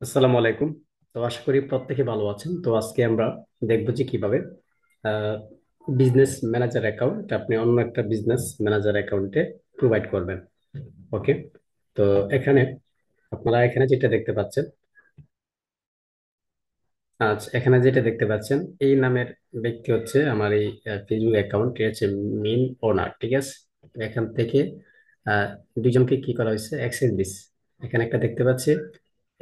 আসসালামু আলাইকুম। তো আশা করি প্রত্যেকে ভালো আছেন। তো আজকে আমরা দেখব যে কিভাবে বিজনেস ম্যানেজার অ্যাকাউন্ট আপনি অন্য একটা বিজনেস ম্যানেজার অ্যাকাউন্টে প্রোভাইড করবেন। ওকে। তো এখানে আপনারা এখানে যেটা দেখতে পাচ্ছেন, আচ্ছা, এখানে যেটা দেখতে পাচ্ছেন এই নামের ব্যক্তি হচ্ছে আমার এই ফেসবুক অ্যাকাউন্ট হচ্ছে মেইন ওনার, ঠিক আছে। তো এখান থেকে আহ, দুজনকে কি করা হয়েছে, অ্যাক্সেস দিস। এখানে একটা দেখতে পাচ্ছি,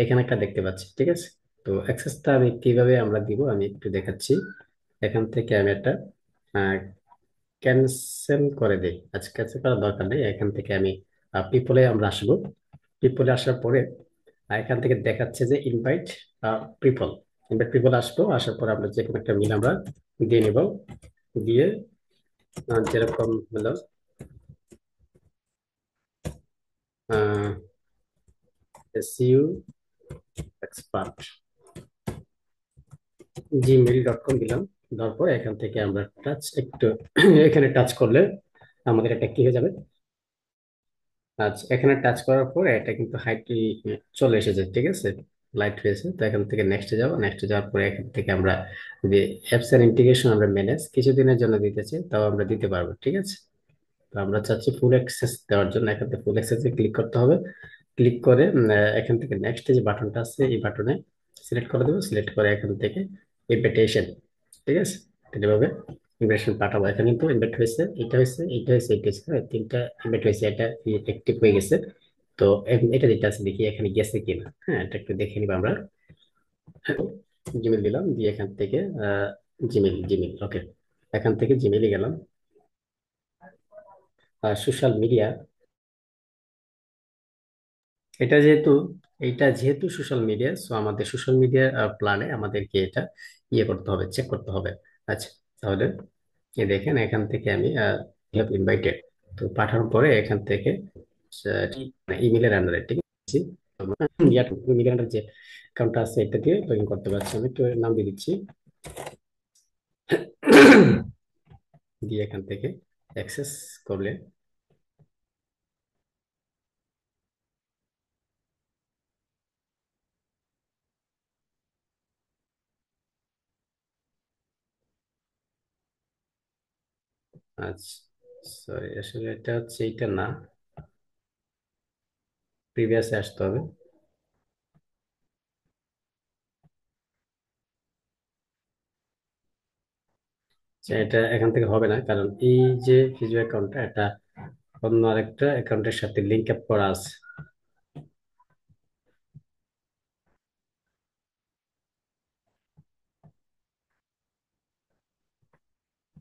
এখানে একটা দেখতে পাচ্ছি, ঠিক আছে। তো অ্যাক্সেসটা আমি কিভাবে আমরা দিব আমি একটু দেখাচ্ছি। এখান থেকে আমি একটা ক্যান্সেল করে দিই। আচ্ছা, ক্যান্সেল করার দরকার নেই। এখান থেকে আমি পিপলে আমরা আসবো। পিপলে আসার পরে এখান থেকে দেখাচ্ছে যে ইনভাইট পিপল। ইনভাইট পিপল আসবো, আসার পরে আমরা যে কোনো একটা মিল আমরা দিয়ে নিব। দিয়ে যেরকম হলো এসইউ এক্সপার্ট gmail.com দিলাম। দেওয়ার পরে এখান থেকে আমরা টাচ একটু এখানে টাচ করলে আমাদের এটা কি হয়ে যাবে। আচ্ছা, এখানে টাচ করার পরে এটা কিন্তু হাইট চলে এসেছে, ঠিক আছে। লাইট হয়েছে। তো এখান থেকে নেক্সটে যাবো। নেক্সটে যাওয়ার পরে এখান থেকে আমরা যদি অ্যাপস এর ইন্টিগ্রেশন আমরা ম্যানেজ কিছুদিনের জন্য দিতে চাই, তাও আমরা দিতে পারবো, ঠিক আছে। তো আমরা চাচ্ছি ফুল অ্যাক্সেস দেওয়ার জন্য। এখান থেকে ফুল অ্যাক্সেসে ক্লিক করতে হবে। ক্লিক করে এখান থেকে নেক্সট যে বাটনটা আছে এই বাটনে সিলেক্ট করে দেবো। সিলেক্ট করে এখান থেকে ইনভিটেশন, ঠিক আছে। এভাবে ইনভিটেশন পাঠাবো। এখানে কিন্তু ইনভাইট হয়েছে, এটা হয়েছে, এটা হয়েছে, এটা হয়েছে, হ্যাঁ, তিনটা ইনভাইট হয়েছে। এটা অ্যাক্টিভ হয়ে গেছে। তো এটা যেটা আছে দেখি এখানে গেছে কিনা। হ্যাঁ, এটা একটু দেখে নিব আমরা। জিমেল দিলাম, দিয়ে এখান থেকে জিমেল জিমেল ওকে। এখান থেকে জিমেলে গেলাম। সোশ্যাল মিডিয়া, এটা যেহেতু এটা যেহেতু সোশ্যাল মিডিয়া, সো আমাদের সোশ্যাল মিডিয়া প্ল্যানে আমাদেরকে এটা ইয়ে করতে হবে, চেক করতে হবে। আচ্ছা, তাহলে এই দেখেন এখান থেকে আমি হ্যাভ ইনভাইটেড, তো পাঠানোর পরে এখান থেকে ইমেলের আন্ডারে, ঠিক আছে। ইমেলের আন্ডার যে অ্যাকাউন্টটা আছে এটা দিয়ে লগ ইন করতে পারছি। আমি একটু নাম দিয়ে দিচ্ছি। দিয়ে এখান থেকে অ্যাক্সেস করলে আচ্ছা, সরি, আসলে এটা হচ্ছে এইটা না, প্রিভিয়াসে আসতে হবে। আচ্ছা, এটা এখান থেকে হবে না, কারণ এই যে ফিজিও অ্যাকাউন্টটা এটা অন্য আরেকটা অ্যাকাউন্টের সাথে লিংক আপ করা আছে।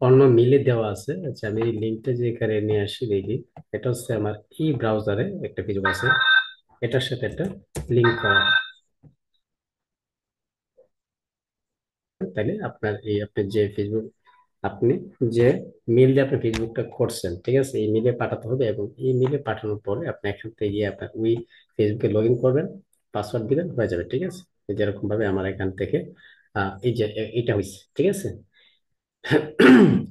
অন্য মিলে দেওয়া আছে। আচ্ছা, আমি এই লিঙ্কটা যে এখানে নিয়ে আসি দেখি। এটা হচ্ছে আমার এই ব্রাউজারে একটা ফিজিও আছে, এটার সাথে একটা লিংক করা। তাহলে আপনার এই আপনি যে ফেসবুক, আপনি যে মেল দিয়ে আপনি ফেসবুকটা করছেন, ঠিক আছে, এই মেলে পাঠাতে হবে। এবং এই মেলে পাঠানোর পরে আপনি এখান থেকে গিয়ে আপনার ওই ফেসবুকে লগ ইন করবেন, পাসওয়ার্ড দিবেন, হয়ে যাবে, ঠিক আছে। এই যেরকম ভাবে আমার এখান থেকে এই যে এটা হয়েছে, ঠিক আছে।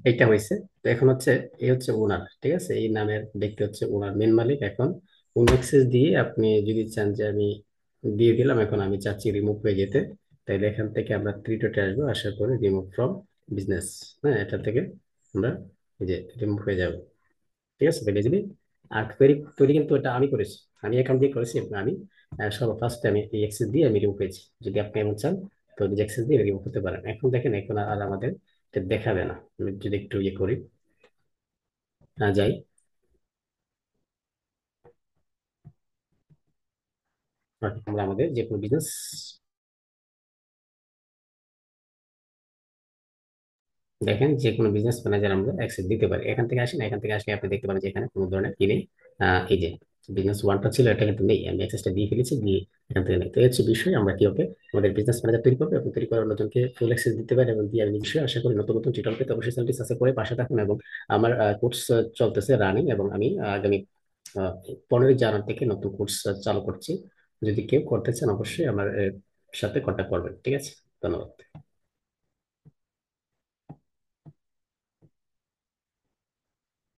এইটা হয়েছে। তো এখন হচ্ছে এই হচ্ছে ওনার, ঠিক আছে। এই নামের ব্যক্তি হচ্ছে ওনার, মেন মালিক। এখন উইন অ্যাক্সেস দিয়ে আপনি যদি চান যে আমি দিয়ে দিলাম, এখন আমি চাচ্ছি রিমুভ হয়ে যেতে, তাইলে এখান থেকে আমরা থ্রি ডটে আসবো। আসার পরে রিমুভ ফ্রম বিজনেস, হ্যাঁ, এটা থেকে আমরা এই যে রিমুভ হয়ে যাবো, ঠিক আছে, ভ্যালিডলি। আর তৈরি তৈরি কিন্তু এটা আমি করেছি, আমি অ্যাকাউন্ট দিয়ে করেছি। আমি সব ফার্স্ট আমি এই অ্যাক্সেস দিয়ে আমি রিমুভ হয়েছি। যদি আপনি এমন চান তো নিজে অ্যাক্সেস দিয়ে রিমুভ করতে পারেন। এখন দেখেন এখন আর আমাদের এটা দেখাবে না। আমি যদি একটু ইয়ে করি, না যাই, আমরা আমাদের যে কোনো বিজনেস, দেখেন যে কোনো বিজনেস ম্যানেজার আমরা অ্যাক্সেস দিতে পারি। এখান থেকে আসেন, এখান থেকে আসলে আপনি দেখতে পারেন যে এখানে কোনো ধরনের কি নেই। এই যে বিজনেস ওয়ানটা ছিল এটা কিন্তু নেই, আমি অ্যাক্সেসটা দিয়ে ফেলেছি, দিয়ে এখান থেকে নেই। তো এই হচ্ছে বিষয়, আমরা কি হবে আমাদের বিজনেস ম্যানেজার তৈরি করবো এবং তৈরি করে অন্যজনকে ফুল অ্যাক্সেস দিতে পারি। এবং দিয়ে আমি বিষয়ে আশা করি নতুন নতুন টিউটোরিয়াল পেতে অবশ্যই চ্যানেলটি সাবস্ক্রাইব করে পাশে থাকুন। এবং আমার কোর্স চলতেছে রানিং, এবং আমি আগামী 15 জানুয়ারি থেকে নতুন কোর্স চালু করছি। যদি কেউ করতে চান অবশ্যই আমার সাথে কন্ট্যাক্ট করবেন, ঠিক আছে। ধন্যবাদ।